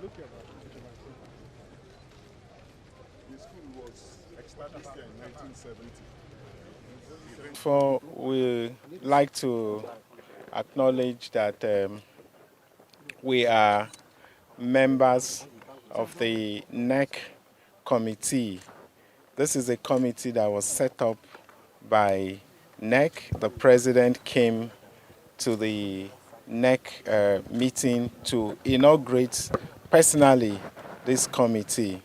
The school was established here in 1970. For we like to acknowledge that we are members of the NEC committee. This is a committee that was set up by NEC. The president came to the NEC meeting to inaugurate personally this committee.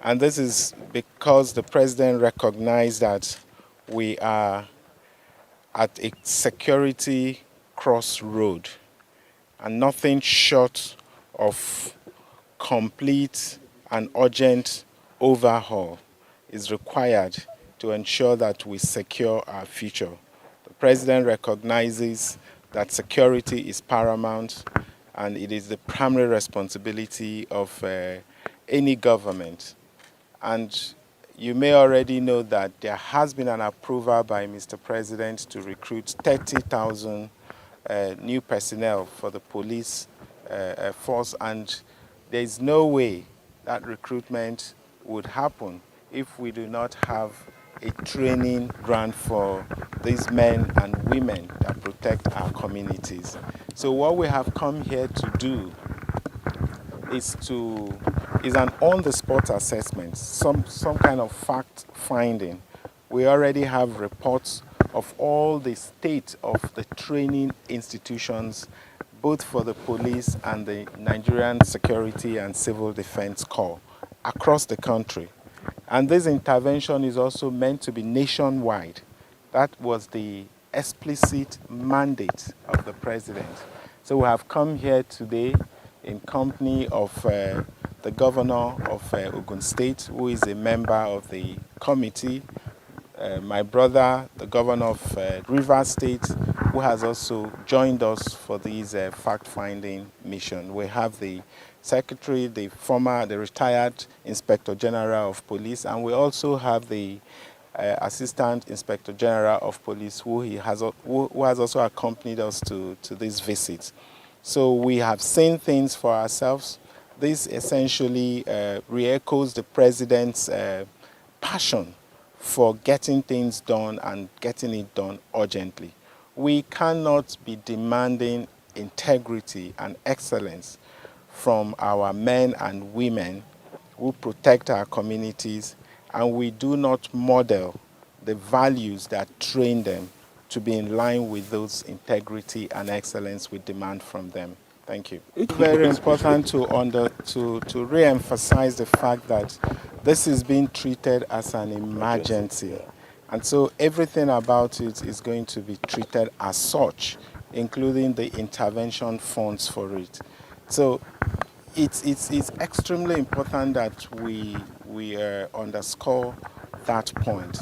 And this is because the president recognized that we are at a security crossroad and nothing short of complete and urgent overhaul is required to ensure that we secure our future. The president recognizes that security is paramount and it is the primary responsibility of any government. And you may already know that there has been an approval by Mr. President to recruit 30,000 new personnel for the police force, and there is no way that recruitment would happen if we do not have a training ground for these men and women that protect our communities. So what we have come here to do is an on-the-spot assessment, some kind of fact finding. We already have reports of all the state of the training institutions, both for the police and the Nigerian Security and Civil Defense Corps across the country. And this intervention is also meant to be nationwide. That was the explicit mandate of the president. So we have come here today in company of the governor of Ogun State, who is a member of the committee, my brother, the governor of Rivers State, who has also joined us for this fact-finding mission. We have the secretary, the retired Inspector General of Police, and we also have the Assistant Inspector General of Police, who has also accompanied us to this visit. So we have seen things for ourselves. This essentially re-echoes the president's passion for getting things done and getting it done urgently. We cannot be demanding integrity and excellence from our men and women who protect our communities, and we do not model the values that train them to be in line with those integrity and excellence we demand from them. Thank you. It's very important to re-emphasize the fact that this is being treated as an emergency. And so everything about it is going to be treated as such, including the intervention funds for it. So it's extremely important that we underscore that point,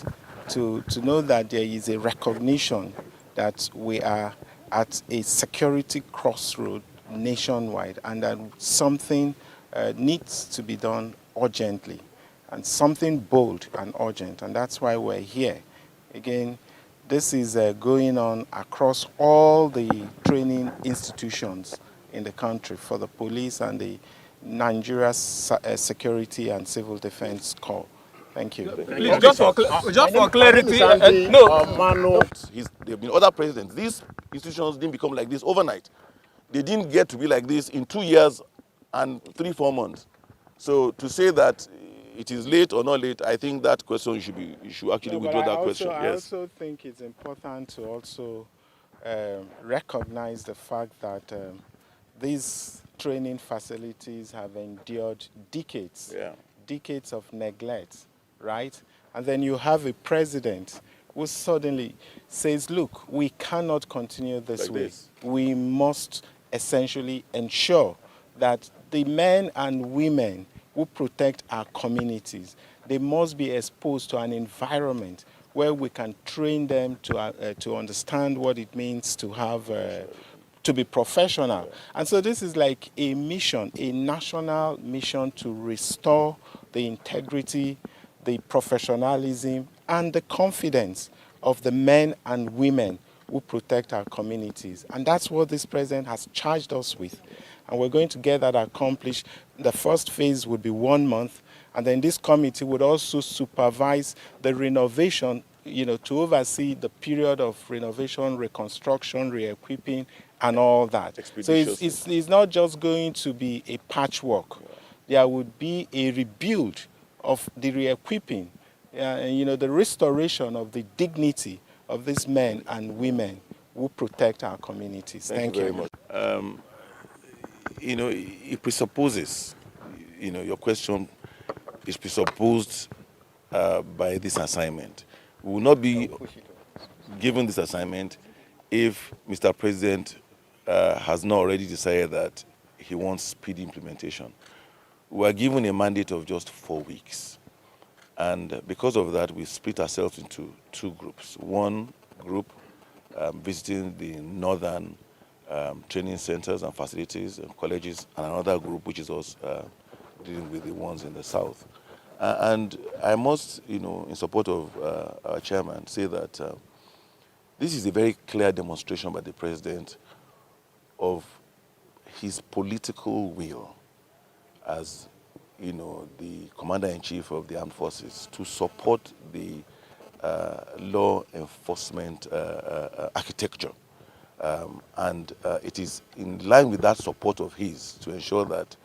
to know that there is a recognition that we are at a security crossroad nationwide and that something needs to be done urgently, and something bold and urgent, and that's why we're here. Again, this is going on across all the training institutions in the country for the police and the Nigeria Security and Civil Defense Corps. Thank you. Please, just for clarity, no. There have been other presidents. These institutions didn't become like this overnight. They didn't get to be like this in 2 years and 3-4 months. So to say that it is late or not late, I think that question you should actually withdraw that question. I also think it's important to also recognize the fact that these training facilities have endured decades, decades of neglect, right? And then you have a president who suddenly says, look, we cannot continue this way. We must essentially ensure that the men and women who protect our communities, they must be exposed to an environment where we can train them to understand what it means to have to be professional. And so this is like a mission, a national mission to restore the integrity, the professionalism, and the confidence of the men and women who protect our communities. And that's what this president has charged us with. And we're going to get that accomplished. The first phase would be 1 month, and then this committee would also supervise the renovation, to oversee the period of renovation, reconstruction, re-equipping, and all that. So it's not just going to be a patchwork. There would be a rebuild of the re-equipping, the restoration of the dignity of these men and women who protect our communities. Thank you very much. It presupposes, your question is presupposed by this assignment. We will not be given this assignment if Mr. President has not already decided that he wants speedy implementation. We are given a mandate of just 4 weeks. And because of that, we split ourselves into 2 groups. One group visiting the northern training centers and facilities and colleges, and another group which is us dealing with the ones in the south. And I must, in support of our chairman, say that this is a very clear demonstration by the president of his political will as, the commander-in-chief of the armed forces to support the law enforcement architecture. And it is in line with that support of his to ensure that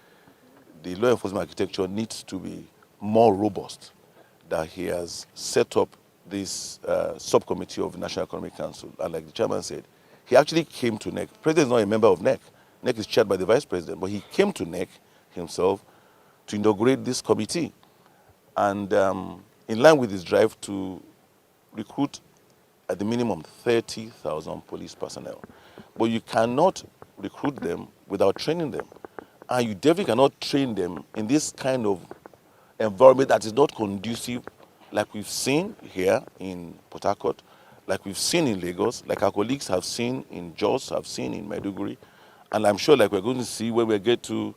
the law enforcement architecture needs to be more robust, that he has set up this subcommittee of the National Economic Council. And like the chairman said, he actually came to NEC. The president is not a member of NEC. NEC is chaired by the vice president, but he came to NEC himself to inaugurate this committee. And in line with his drive to recruit at the minimum 30,000 police personnel. But you cannot recruit them without training them. And you definitely cannot train them in this kind of environment that is not conducive, like we've seen here in Port Harcourt, like we've seen in Lagos, like our colleagues have seen in Jos, have seen in Maiduguri, and I'm sure like we're going to see when we get to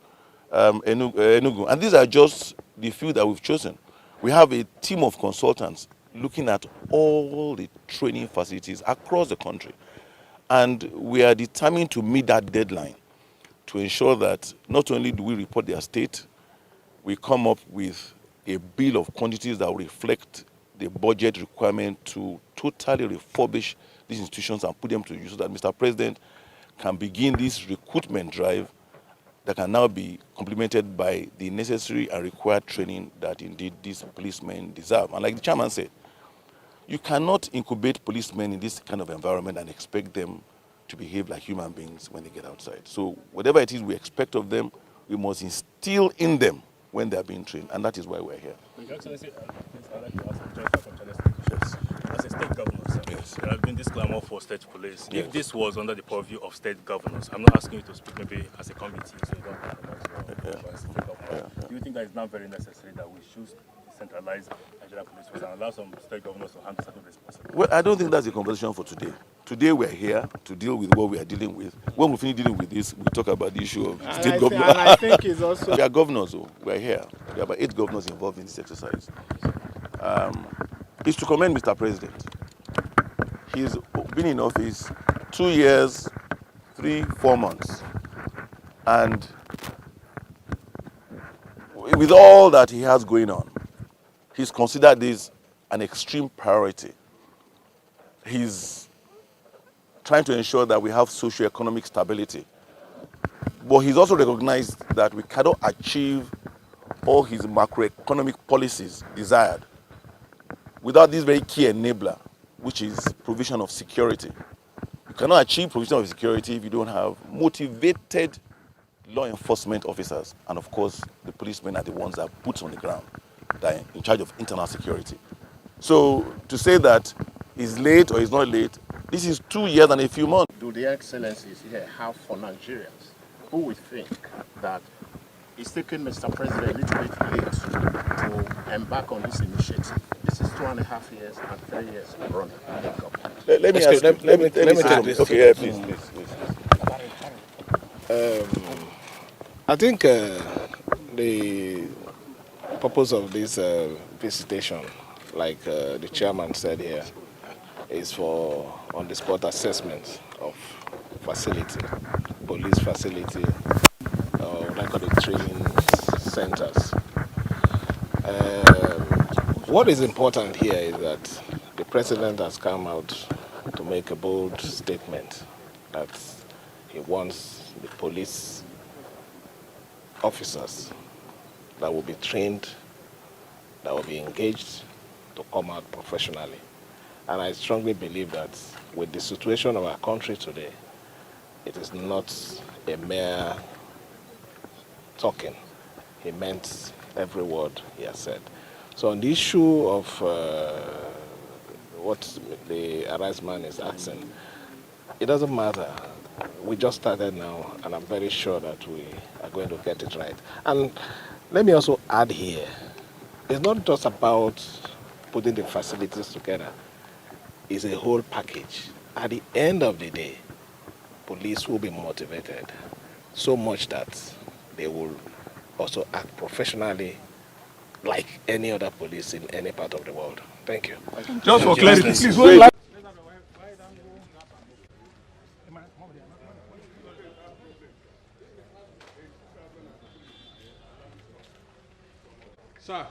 Enugu. And these are just the few that we've chosen. We have a team of consultants looking at all the training facilities across the country. And we are determined to meet that deadline to ensure that not only do we report their state, we come up with a bill of quantities that will reflect the budget requirement to totally refurbish these institutions and put them to use so that Mr. President can begin this recruitment drive that can now be complemented by the necessary and required training that indeed these policemen deserve. And like the chairman said, you cannot incubate policemen in this kind of environment and expect them to behave like human beings when they get outside. So whatever it is we expect of them, we must instill in them when they are being trained, and that is why we're here. Your Excellency, I'd like to ask some just from yes. As a state governor, sir, yes. There has been this clamor for state police. Yes. If this was under the purview of state governors, I'm not asking you to speak maybe as a committee, so you don't as state governor. Do you think that it's now very necessary that we should centralize Nigerian police force and allow some state governors to handle certain responsibilities? Well, I don't think that's the conversation for today. Today we're here to deal with what we are dealing with. When we finish dealing with this, we talk about the issue of state governors. And I think it's also... We are governors, though. We're here. There are about 8 governors involved in this exercise. It's to commend Mr. President. He's been in office 2 years, 3-4 months. And with all that he has going on, he's considered this an extreme priority. He's trying to ensure that we have socio-economic stability. But he's also recognized that we cannot achieve all his macroeconomic policies desired without this very key enabler, which is provision of security. You cannot achieve provision of security if you don't have motivated law enforcement officers. And of course, the policemen are the ones that are boots on the ground, that are in charge of internal security. So to say that it's late or it's not late, this is 2 years and a few months. Do the excellencies here have for Nigerians who would think that it's taking Mr. President a little bit late to embark on this initiative? This is 2.5 years and 3 years running. Let me ask you. Let me take this. Okay, yeah, please. I think the purpose of this visitation, like the chairman said here, is for on-the-spot assessment of facility, police facility, what I call it, training centers. What is important here is that the president has come out to make a bold statement that he wants the police officers that will be trained, that will be engaged, to come out professionally. And I strongly believe that with the situation of our country today, it is not a mere talking. He meant every word he has said. So on the issue of what the Arise man is asking, it doesn't matter. We just started now, and I'm very sure that we are going to get it right. And let me also add here, it's not just about putting the facilities together. It's a whole package. At the end of the day, police will be motivated so much that they will also act professionally like any other police in any part of the world. Thank you. Just for clarity, please. Sir.